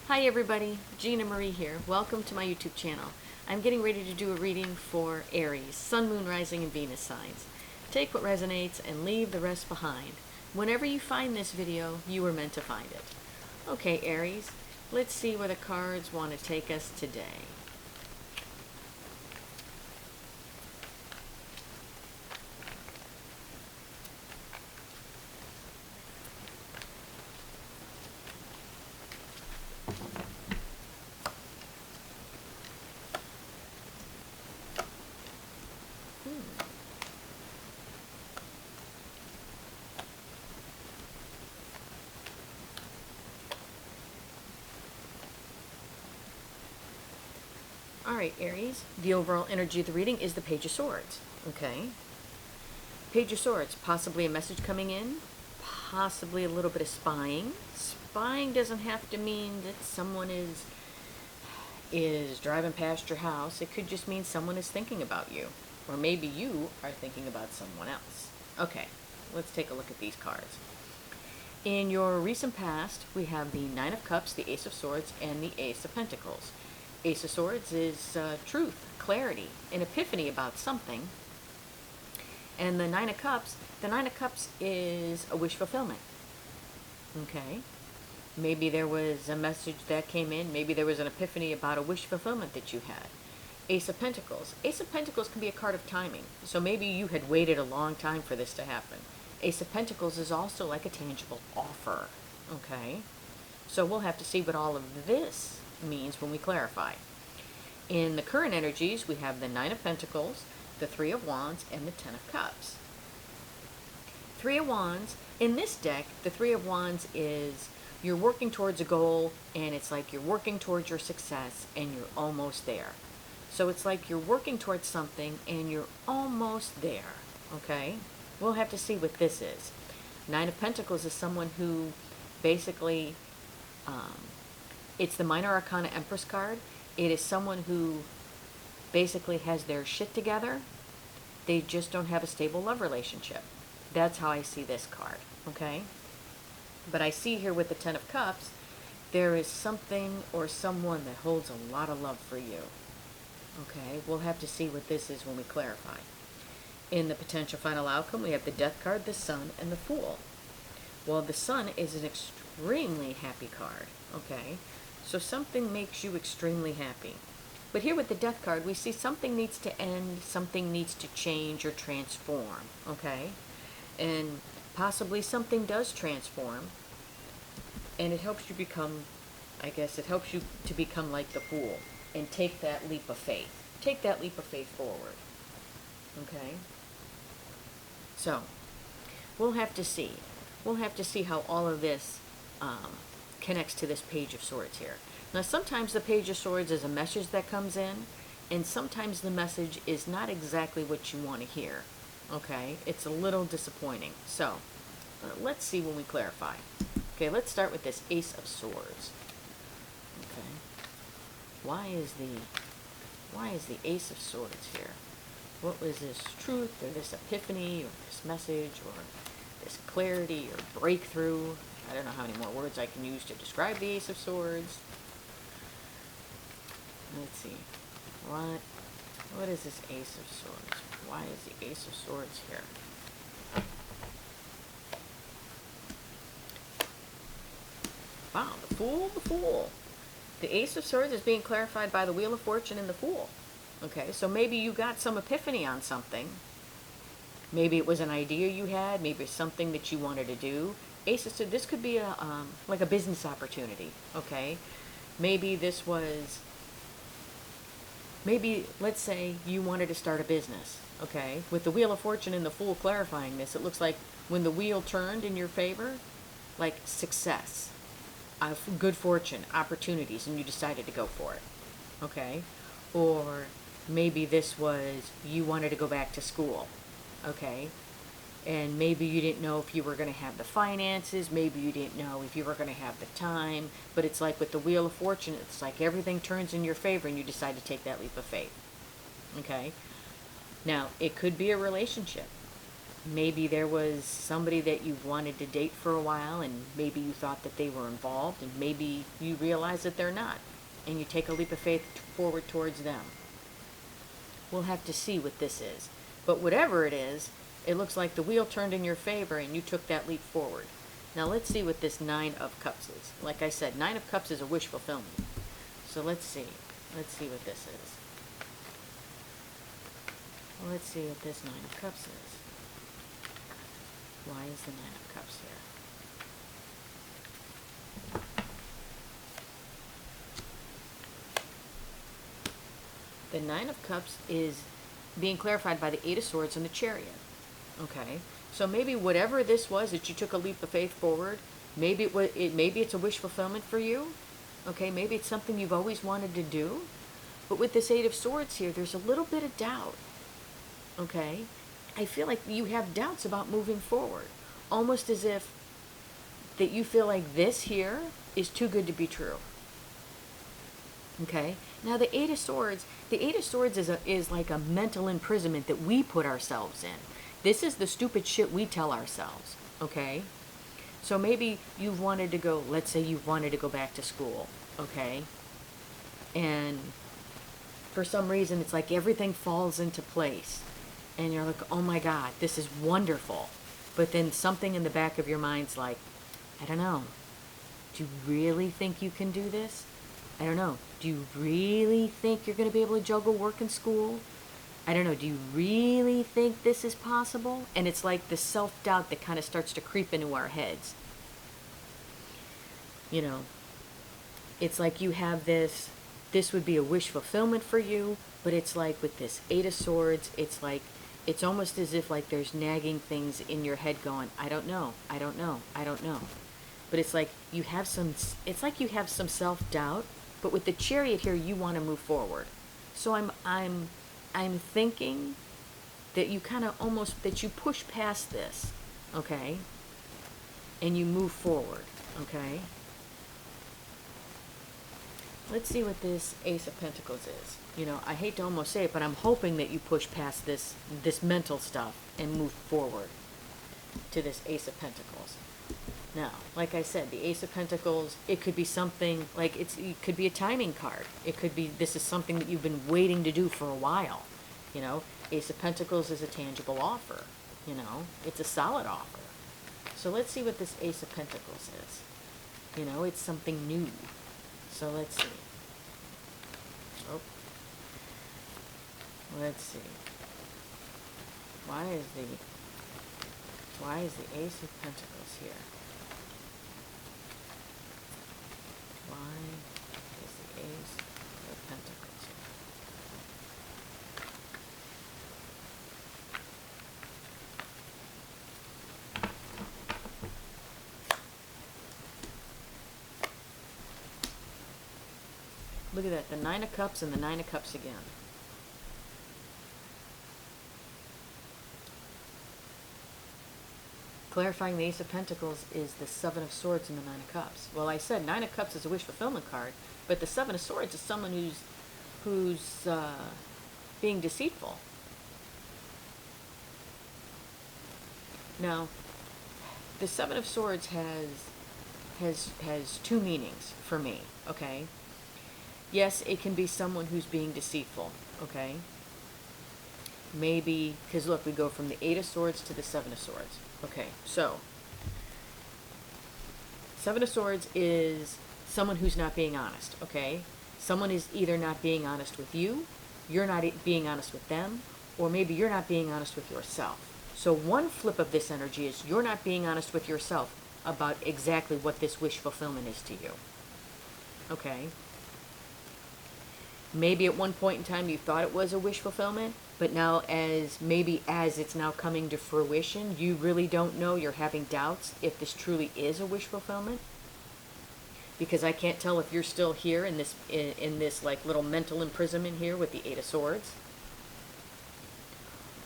Hi everybody, Gina Marie here. Welcome to my YouTube channel. I'm getting ready to do a reading for Aries, Sun, Moon, Rising, and Venus signs. Take what resonates and leave the rest behind. Whenever you find this video, you were meant to find it. Okay, Aries, let's see where the cards want to take us today. All right, Aries, the overall energy of the reading is the Page of Swords, okay? Page of Swords, possibly a message coming in, possibly a little bit of spying. Spying doesn't have to mean that someone is driving past your house. It could just mean someone is thinking about you, or maybe you are thinking about someone else. Okay, let's take a look at these cards. In your recent past, we have the Nine of Cups, the Ace of Swords, and the Ace of Pentacles. Ace of Swords is truth, clarity, an epiphany about something. And the Nine of Cups is a wish fulfillment. Okay? Maybe there was a message that came in. Maybe there was an epiphany about a wish fulfillment that you had. Ace of Pentacles. Ace of Pentacles can be a card of timing. So maybe you had waited a long time for this to happen. Ace of Pentacles is also like a tangible offer. Okay? So we'll have to see what all of this means when we clarify. In the current energies, we have the Nine of Pentacles, the Three of Wands, and the Ten of Cups. Three of Wands, in this deck, the Three of Wands is you're working towards a goal, and it's like you're working towards your success, and you're almost there. So it's like you're working towards something, and you're almost there, okay? We'll have to see what this is. Nine of Pentacles is someone who basically, it's the Minor Arcana Empress card. It is someone who basically has their shit together. They just don't have a stable love relationship. That's how I see this card, okay? But I see here with the Ten of Cups, there is something or someone that holds a lot of love for you. Okay, we'll have to see what this is when we clarify. In the potential final outcome, we have the Death card, the Sun, and the Fool. Well, the Sun is an extremely happy card, okay? So something makes you extremely happy. But here with the Death card, we see something needs to end, something needs to change or transform, okay? And possibly something does transform, and it helps you become, I guess, it helps you to become like the Fool and take that leap of faith. Take that leap of faith forward, okay? So, we'll have to see. We'll have to see how all of this connects to this Page of Swords here. Now, sometimes the Page of Swords is a message that comes in, and sometimes the message is not exactly what you want to hear. Okay? It's a little disappointing. So, let's see when we clarify. Okay, let's start with this Ace of Swords. Okay. Why is the Ace of Swords here? What was this truth, or this epiphany, or this message, or this clarity, or breakthrough? I don't know how many more words I can use to describe the Ace of Swords. Let's see. What is this Ace of Swords? Why is the Ace of Swords here? Wow, the Fool, the Fool. The Ace of Swords is being clarified by the Wheel of Fortune and the Fool. Okay, so maybe you got some epiphany on something. Maybe it was an idea you had. Maybe it's something that you wanted to do. Ace of Swords, this could be a like a business opportunity. Okay, maybe this was. Maybe, let's say you wanted to start a business, okay? With the Wheel of Fortune and the Fool clarifying this, it looks like when the wheel turned in your favor, like success, good fortune, opportunities, and you decided to go for it, okay? Or maybe this was you wanted to go back to school, okay? And maybe you didn't know if you were going to have the finances, maybe you didn't know if you were going to have the time, but it's like with the Wheel of Fortune, it's like everything turns in your favor and you decide to take that leap of faith, okay? Now, it could be a relationship. Maybe there was somebody that you wanted to date for a while, and maybe you thought that they were involved, and maybe you realize that they're not, and you take a leap of faith forward towards them. We'll have to see what this is. But whatever it is, it looks like the wheel turned in your favor and you took that leap forward. Now let's see what this Nine of Cups is. Like I said, Nine of Cups is a wish fulfillment. So let's see. Let's see what this is. Let's see what this Nine of Cups is. Why is the Nine of Cups here? The Nine of Cups is being clarified by the Eight of Swords and the Chariot. Okay, so maybe whatever this was that you took a leap of faith forward, maybe maybe it's a wish fulfillment for you. Okay, maybe it's something you've always wanted to do. But with this Eight of Swords here, there's a little bit of doubt. Okay, I feel like you have doubts about moving forward, almost as if that you feel like this here is too good to be true. Okay, now the Eight of Swords is like a mental imprisonment that we put ourselves in. This is the stupid shit we tell ourselves. Okay, so maybe you've wanted to go, let's say you wanted to go back to school. Okay, and for some reason it's like everything falls into place and you're like, oh my God, this is wonderful. But then something in the back of your mind's like, I don't know, do you really think you can do this? I don't know. Do you really think you're going to be able to juggle work and school? I don't know. Do you really think this is possible? And it's like the self-doubt that kind of starts to creep into our heads. You know, it's like you have this would be a wish fulfillment for you, but it's like with this Eight of Swords, it's like, it's almost as if like there's nagging things in your head going, I don't know, I don't know, I don't know. But it's like you have some self-doubt, but with the Chariot here, you want to move forward. So I'm thinking that you kind of almost, that you push past this, okay? And you move forward, okay? Let's see what this Ace of Pentacles is. You know, I hate to almost say it, but I'm hoping that you push past this mental stuff and move forward to this Ace of Pentacles. Now, like I said, the Ace of Pentacles, it could be something, like it could be a timing card. It could be, this is something that you've been waiting to do for a while. You know, Ace of Pentacles is a tangible offer. You know, it's a solid offer. So let's see what this Ace of Pentacles is. You know, it's something new. So let's see. Oh. Let's see. Why is the Ace of Pentacles here? Why is the Ace of Pentacles here? Look at that, the Nine of Cups and the Nine of Cups again. Clarifying the Ace of Pentacles is the Seven of Swords and the Nine of Cups. Well, I said Nine of Cups is a wish fulfillment card, but the Seven of Swords is someone who's being deceitful. Now, the Seven of Swords has two meanings for me, okay? Yes, it can be someone who's being deceitful, okay? Maybe, because look, we go from the Eight of Swords to the Seven of Swords. Okay, so Seven of Swords is someone who's not being honest, okay? Someone is either not being honest with you, you're not being honest with them, or maybe you're not being honest with yourself. So one flip of this energy is you're not being honest with yourself about exactly what this wish fulfillment is to you, okay? Maybe at one point in time you thought it was a wish fulfillment, but now as it's now coming to fruition, you really don't know, you're having doubts if this truly is a wish fulfillment. Because I can't tell if you're still here in this like little mental imprisonment here with the Eight of Swords.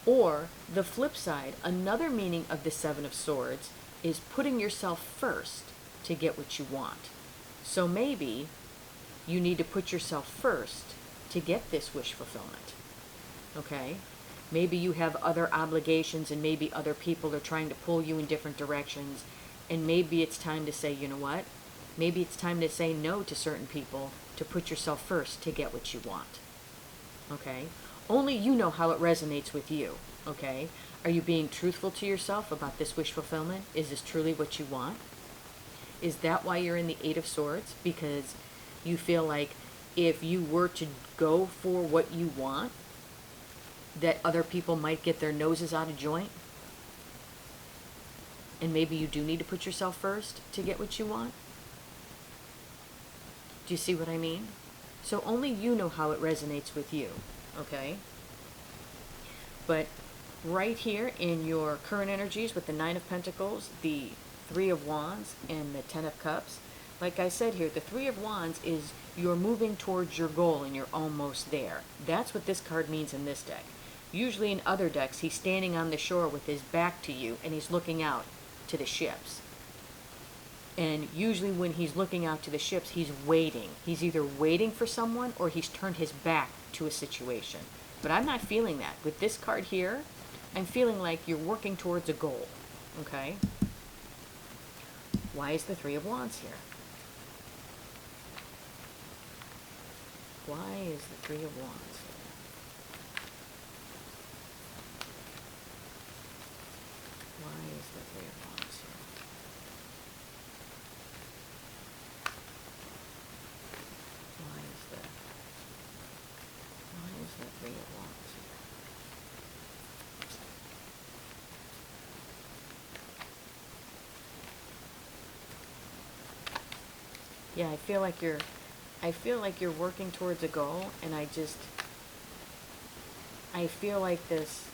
Or the flip side, another meaning of the Seven of Swords is putting yourself first to get what you want. So maybe you need to put yourself first to get this wish fulfillment. Okay? Maybe you have other obligations and maybe other people are trying to pull you in different directions. And maybe it's time to say, you know what? Maybe it's time to say no to certain people to put yourself first to get what you want. Okay? Only you know how it resonates with you. Okay? Are you being truthful to yourself about this wish fulfillment? Is this truly what you want? Is that why you're in the Eight of Swords? Because you feel like if you were to go for what you want, that other people might get their noses out of joint? And maybe you do need to put yourself first to get what you want? Do you see what I mean? So only you know how it resonates with you, okay? But right here in your current energies with the Nine of Pentacles, the Three of Wands, and the Ten of Cups, like I said here, the Three of Wands is you're moving towards your goal and you're almost there. That's what this card means in this deck. Usually in other decks, he's standing on the shore with his back to you and he's looking out to the ships. And usually when he's looking out to the ships, he's waiting. He's either waiting for someone or he's turned his back to a situation. But I'm not feeling that. With this card here, I'm feeling like you're working towards a goal. Okay? Why is the Three of Wands here? Why is the Three of Wands here? Why is the Three of Wands here? Why is the Three of Wands here? Yeah, I feel like you're working towards a goal, and I feel like this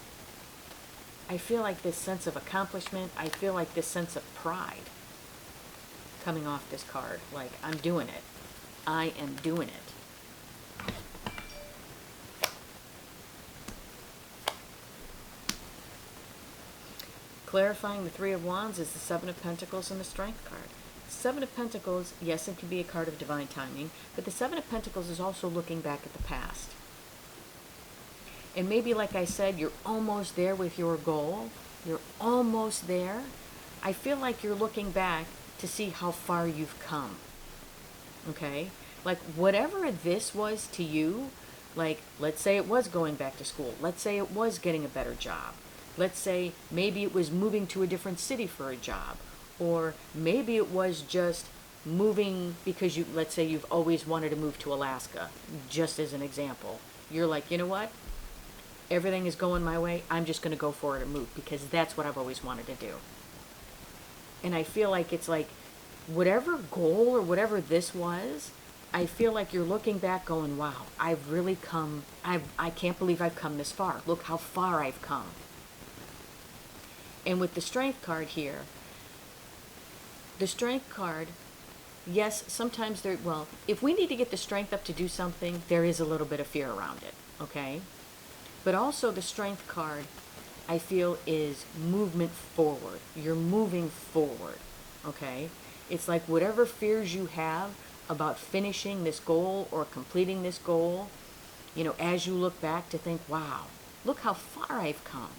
sense of accomplishment, I feel like this sense of pride coming off this card. Like, I'm doing it. I am doing it. Clarifying the Three of Wands is the Seven of Pentacles and the Strength card. Seven of Pentacles, yes, it can be a card of divine timing, but the Seven of Pentacles is also looking back at the past. And maybe, like I said, you're almost there with your goal. You're almost there. I feel like you're looking back to see how far you've come. Okay? Like, whatever this was to you, like, let's say it was going back to school. Let's say it was getting a better job. Let's say maybe it was moving to a different city for a job. Or maybe it was just moving because let's say you've always wanted to move to Alaska, just as an example. You're like, you know what? Everything is going my way. I'm just going to go for it and move because that's what I've always wanted to do. And I feel like it's like whatever goal or whatever this was, I feel like you're looking back going, wow, I've really come. I can't believe I've come this far. Look how far I've come. And with the Strength card here, the Strength card, yes, sometimes if we need to get the strength up to do something, there is a little bit of fear around it, okay? But also the Strength card, I feel, is movement forward. You're moving forward, okay? It's like whatever fears you have about finishing this goal or completing this goal, you know, as you look back to think, wow, look how far I've come.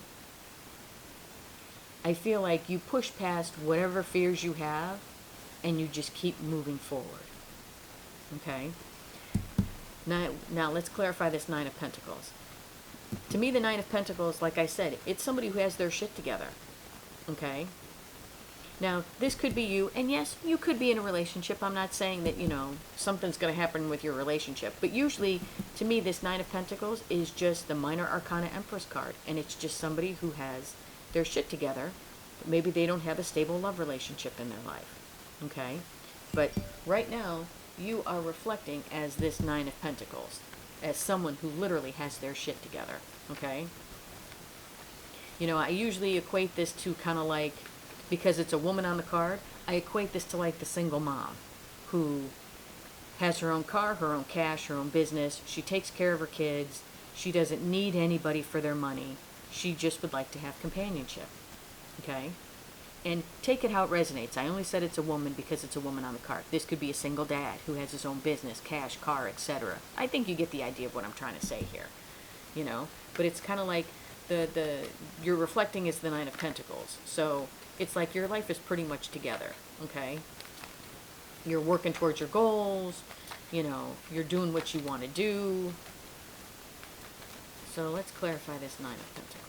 I feel like you push past whatever fears you have and you just keep moving forward. Okay? Now let's clarify this Nine of Pentacles. To me, the Nine of Pentacles, like I said, it's somebody who has their shit together. Okay? Now, this could be you, and yes, you could be in a relationship. I'm not saying that, you know, something's going to happen with your relationship. But usually, to me, this Nine of Pentacles is just the Minor Arcana Empress card. And it's just somebody who has their shit together. But maybe they don't have a stable love relationship in their life. Okay? But right now, you are reflecting as this Nine of Pentacles. As someone who literally has their shit together. Okay? You know, I usually equate this to kind of like, because it's a woman on the card, I equate this to like the single mom who has her own car, her own cash, her own business. She takes care of her kids. She doesn't need anybody for their money. She just would like to have companionship. Okay? And take it how it resonates. I only said it's a woman because it's a woman on the card. This could be a single dad who has his own business, cash, car, etc. I think you get the idea of what I'm trying to say here. You know? But it's kind of like you're reflecting is the Nine of Pentacles. So it's like your life is pretty much together, okay? You're working towards your goals, you know, you're doing what you want to do. So let's clarify this Nine of Pentacles.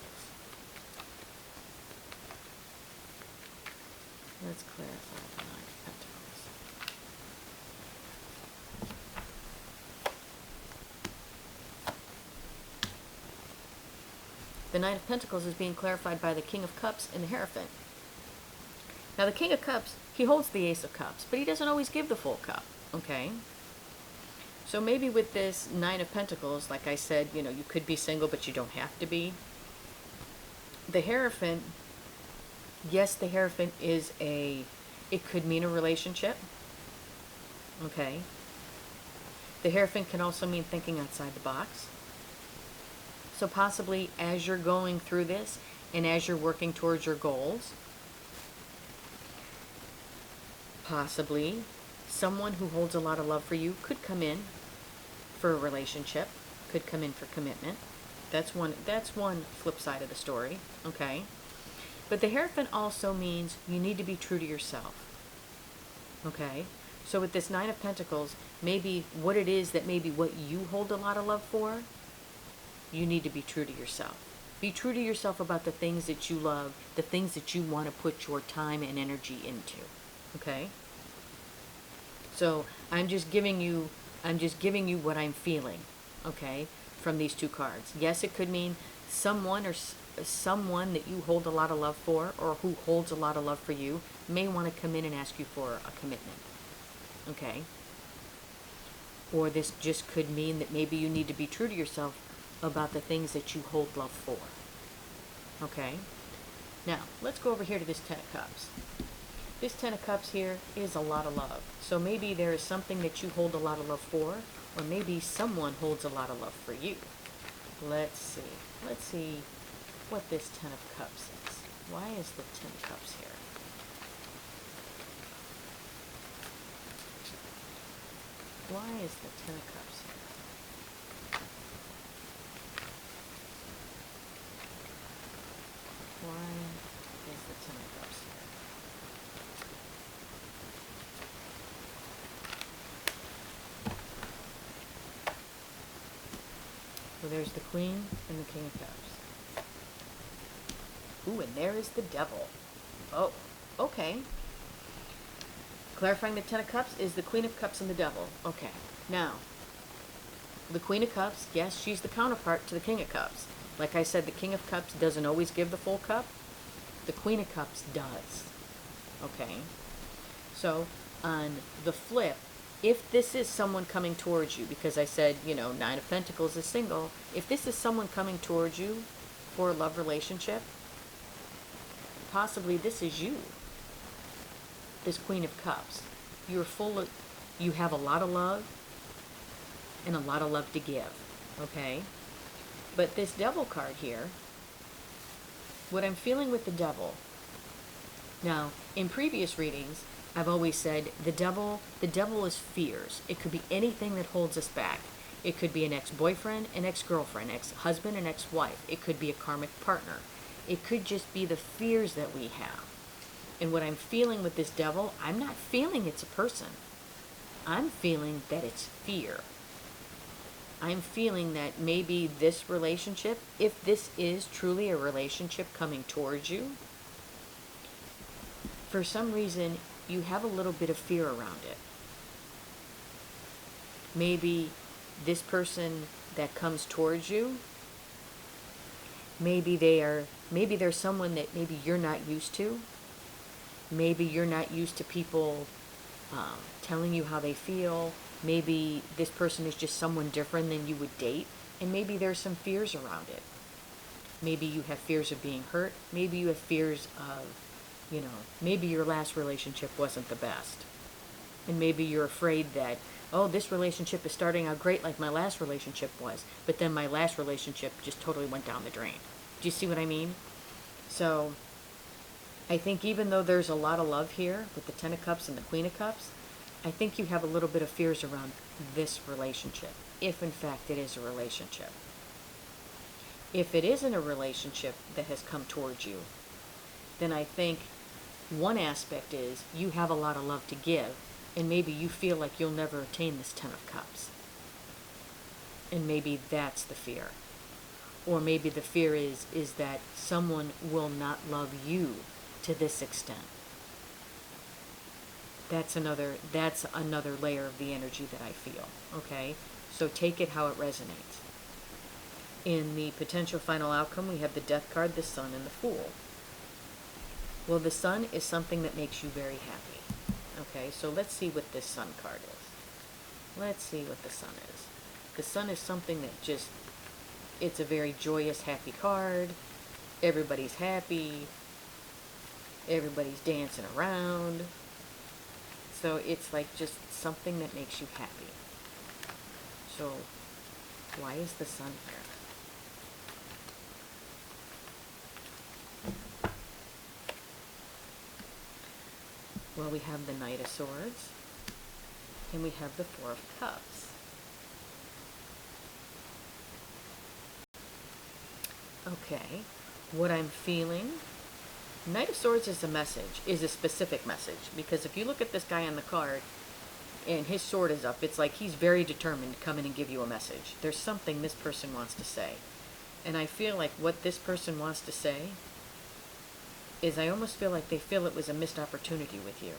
Let's clarify the Nine of Pentacles. The Nine of Pentacles is being clarified by the King of Cups and the Hierophant. Now the King of Cups, he holds the Ace of Cups, but he doesn't always give the full cup, okay? So maybe with this Nine of Pentacles, like I said, you know, you could be single, but you don't have to be. The Hierophant, yes, the Hierophant is it could mean a relationship, okay? The Hierophant can also mean thinking outside the box. So possibly as you're going through this and as you're working towards your goals, possibly someone who holds a lot of love for you could come in for a relationship, could come in for commitment. That's one flip side of the story, okay? But the Hierophant also means you need to be true to yourself, okay? So with this Nine of Pentacles, maybe what it is that maybe what you hold a lot of love for, you need to be true to yourself. Be true to yourself about the things that you love, the things that you want to put your time and energy into, okay? So I'm just giving you what I'm feeling, okay, from these two cards. Yes, it could mean someone that you hold a lot of love for, or who holds a lot of love for you, may want to come in and ask you for a commitment, okay? Or this just could mean that maybe you need to be true to yourself about the things that you hold love for, okay? Now, let's go over here to this Ten of Cups. This Ten of Cups here is a lot of love. So maybe there is something that you hold a lot of love for, or maybe someone holds a lot of love for you. Let's see. Let's see what this Ten of Cups is. Why is the Ten of Cups here? Why is the Ten of Cups here? Why is the Ten of Cups here? Well, there's the Queen and the King of Cups. Ooh, and there is the Devil. Oh, okay. Clarifying the Ten of Cups is the Queen of Cups and the Devil. Okay, now, the Queen of Cups, yes, she's the counterpart to the King of Cups. Like I said, the King of Cups doesn't always give the full cup. The Queen of Cups does. Okay? So, on the flip, if this is someone coming towards you, because I said, you know, Nine of Pentacles is single, if this is someone coming towards you for a love relationship, possibly this is you. This Queen of Cups. You have a lot of love and a lot of love to give. Okay? But this Devil card here, what I'm feeling with the Devil, now, in previous readings, I've always said the devil is fears. It could be anything that holds us back. It could be an ex-boyfriend, an ex-girlfriend, ex-husband, an ex-wife. It could be a karmic partner. It could just be the fears that we have. And what I'm feeling with this Devil, I'm not feeling it's a person. I'm feeling that it's fear. I'm feeling that maybe this relationship, if this is truly a relationship coming towards you, for some reason, you have a little bit of fear around it. Maybe this person that comes towards you, maybe they're someone that maybe you're not used to. Maybe you're not used to people telling you how they feel. Maybe this person is just someone different than you would date, and maybe there's some fears around it. Maybe you have fears of being hurt. Maybe you have fears of, you know, maybe your last relationship wasn't the best. And maybe you're afraid that, oh, this relationship is starting out great like my last relationship was, but then my last relationship just totally went down the drain. Do you see what I mean? So, I think even though there's a lot of love here with the Ten of Cups and the Queen of Cups, I think you have a little bit of fears around this relationship, if in fact it is a relationship. If it isn't a relationship that has come towards you, then I think one aspect is you have a lot of love to give, and maybe you feel like you'll never attain this Ten of Cups. And maybe that's the fear. Or maybe the fear is that someone will not love you to this extent. That's another layer of the energy that I feel, okay? So take it how it resonates. In the potential final outcome, we have the Death card, the Sun, and the Fool. Well, the Sun is something that makes you very happy. Okay, so let's see what this Sun card is. Let's see what the Sun is. The Sun is something that just, it's a very joyous, happy card. Everybody's happy. Everybody's dancing around. So it's like just something that makes you happy. So why is the Sun here? Well, we have the Knight of Swords, and we have the Four of Cups. Okay, what I'm feeling, Knight of Swords is a message, is a specific message, because if you look at this guy on the card, and his sword is up, it's like he's very determined to come in and give you a message. There's something this person wants to say. And I feel like what this person wants to say is, I almost feel like they feel it was a missed opportunity with you.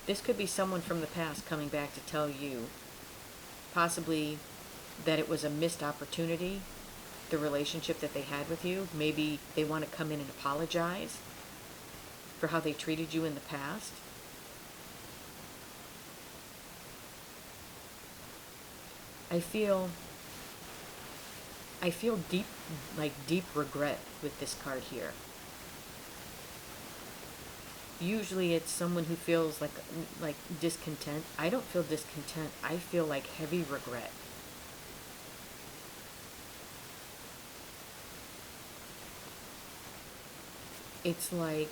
This could be someone from the past coming back to tell you, possibly, that it was a missed opportunity, the relationship that they had with you. Maybe they want to come in and apologize for how they treated you in the past. I feel deep regret with this card here. Usually it's someone who feels like discontent. I don't feel discontent. I feel like heavy regret. It's like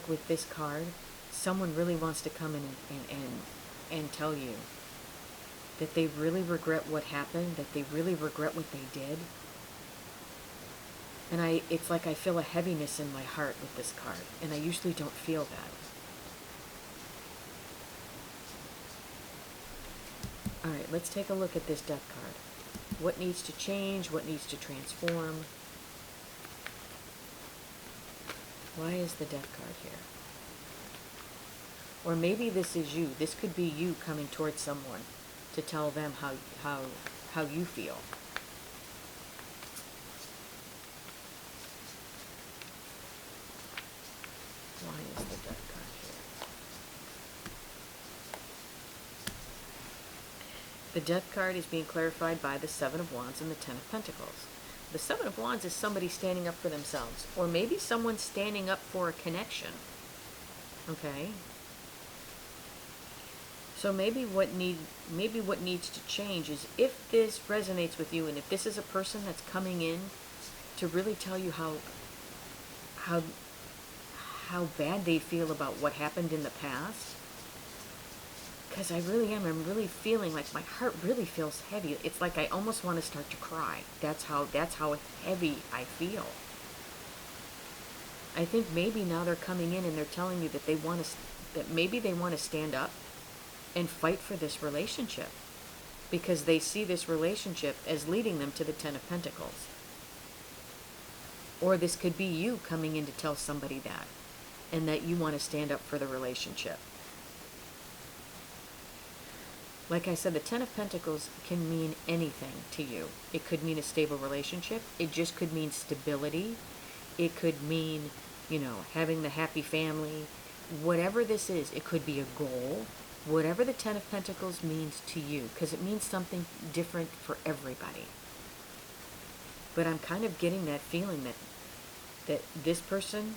with this card, someone really wants to come in and tell you that they really regret what happened, that they really regret what they did. And it's like I feel a heaviness in my heart with this card, and I usually don't feel that. All right, let's take a look at this Death card. What needs to change? What needs to transform? Why is the Death card here? Or maybe this is you. This could be you coming towards someone to tell them how you feel. Why is the Death card here? The Death card is being clarified by the Seven of Wands and the Ten of Pentacles. The Seven of Wands is somebody standing up for themselves, or maybe someone standing up for a connection. Okay? So maybe what needs to change is, if this resonates with you, and if this is a person that's coming in to really tell you how bad they feel about what happened in the past, because I'm really feeling like my heart really feels heavy. It's like I almost want to start to cry. That's how heavy I feel. I think maybe now they're coming in and they're telling you that maybe they want to stand up and fight for this relationship, because they see this relationship as leading them to the Ten of Pentacles. Or this could be you coming in to tell somebody that, and that you want to stand up for the relationship. Like I said, the Ten of Pentacles can mean anything to you. It could mean a stable relationship. It just could mean stability. It could mean, having the happy family. Whatever this is, it could be a goal. Whatever the Ten of Pentacles means to you, because it means something different for everybody. But I'm kind of getting that feeling that this person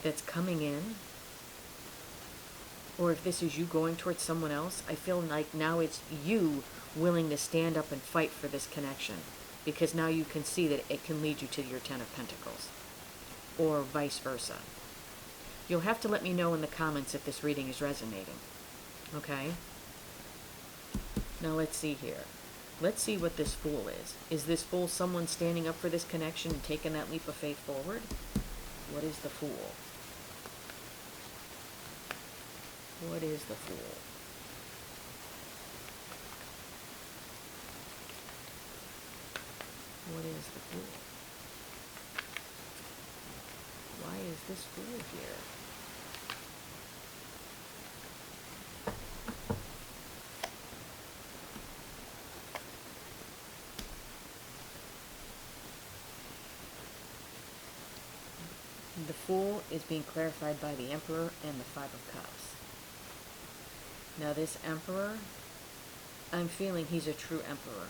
that's coming in, or if this is you going towards someone else, I feel like now it's you willing to stand up and fight for this connection, because now you can see that it can lead you to your Ten of Pentacles, or vice versa. You'll have to let me know in the comments if this reading is resonating. Okay? Now let's see here. Let's see what this Fool is. Is this Fool someone standing up for this connection and taking that leap of faith forward? What is the Fool? What is the Fool? What is the Fool? Why is this Fool here? The Fool is being clarified by the Emperor and the Five of Cups. Now this Emperor, I'm feeling he's a true Emperor.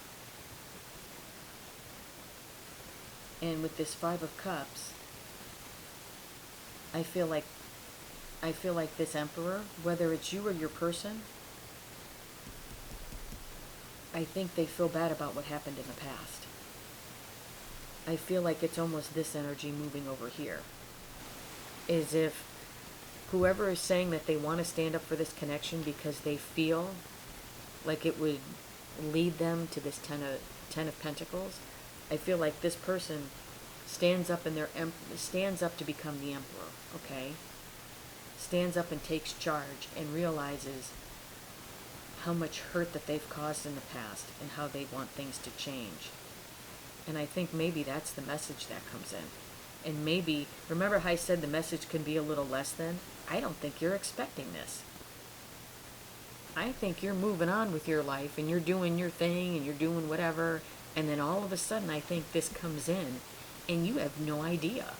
And with this Five of Cups, I feel like this Emperor, whether it's you or your person, I think they feel bad about what happened in the past. I feel like it's almost this energy moving over here. As if whoever is saying that they want to stand up for this connection because they feel like it would lead them to this Ten of Pentacles, I feel like this person stands up stands up to become the Emperor, okay? Stands up and takes charge and realizes how much hurt that they've caused in the past and how they want things to change. And I think maybe that's the message that comes in. And maybe, remember how I said the message can be a little less than? I don't think you're expecting this. I think you're moving on with your life and you're doing your thing and you're doing whatever. And then all of a sudden I think this comes in and you have no idea.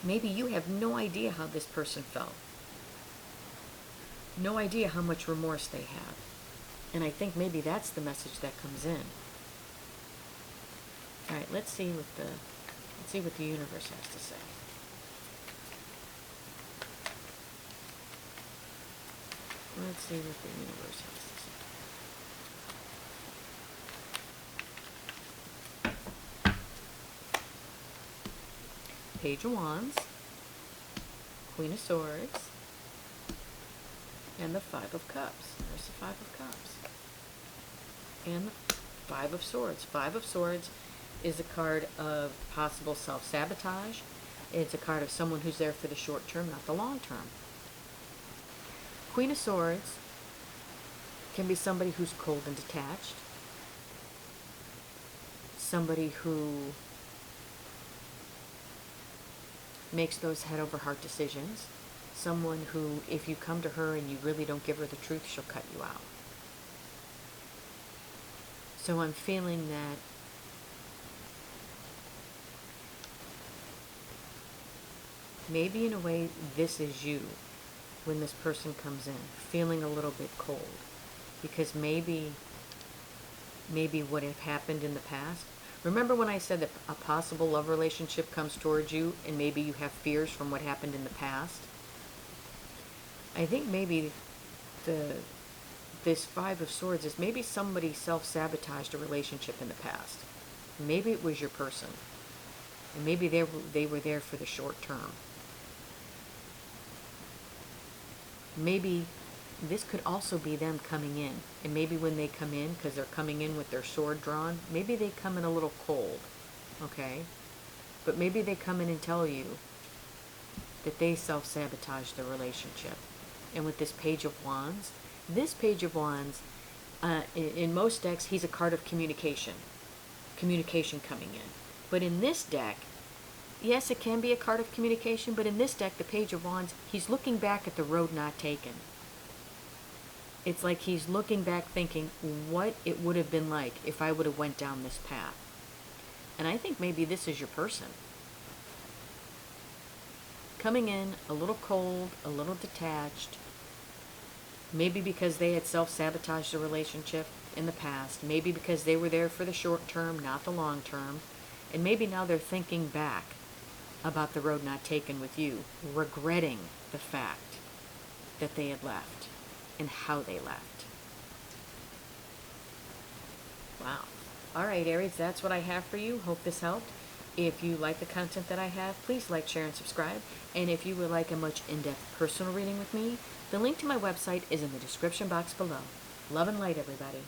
Maybe you have no idea how this person felt. No idea how much remorse they have. And I think maybe that's the message that comes in. All right, let's see what the universe has to say. Let's see what the universe has to say. Page of Wands, Queen of Swords, and the Five of Cups. There's the Five of Cups. And the Five of Swords. Five of Swords is a card of possible self-sabotage. It's a card of someone who's there for the short term, not the long term. Queen of Swords can be somebody who's cold and detached. Somebody who makes those head over heart decisions. Someone who, if you come to her and you really don't give her the truth, she'll cut you out. So I'm feeling that maybe in a way this is you when this person comes in, feeling a little bit cold. Because maybe what had happened in the past. Remember when I said that a possible love relationship comes towards you and maybe you have fears from what happened in the past? I think maybe this Five of Swords is maybe somebody self-sabotaged a relationship in the past. Maybe it was your person. And maybe they were there for the short term. Maybe this could also be them coming in. And maybe when they come in, because they're coming in with their sword drawn, maybe they come in a little cold. Okay? But maybe they come in and tell you that they self-sabotaged the relationship. And with this Page of Wands, this Page of Wands, in most decks, he's a card of communication. Communication coming in. But in this deck, yes, it can be a card of communication, but in this deck, the Page of Wands, he's looking back at the road not taken. It's like he's looking back thinking what it would have been like if I would have went down this path. And I think maybe this is your person. Coming in a little cold, a little detached, maybe because they had self-sabotaged the relationship in the past, maybe because they were there for the short term, not the long term, and maybe now they're thinking back about the road not taken with you, regretting the fact that they had left and how they left. Wow. All right, Aries, that's what I have for you. Hope this helped. If you like the content that I have, please like, share, and subscribe. And if you would like a much in-depth personal reading with me, the link to my website is in the description box below. Love and light, everybody.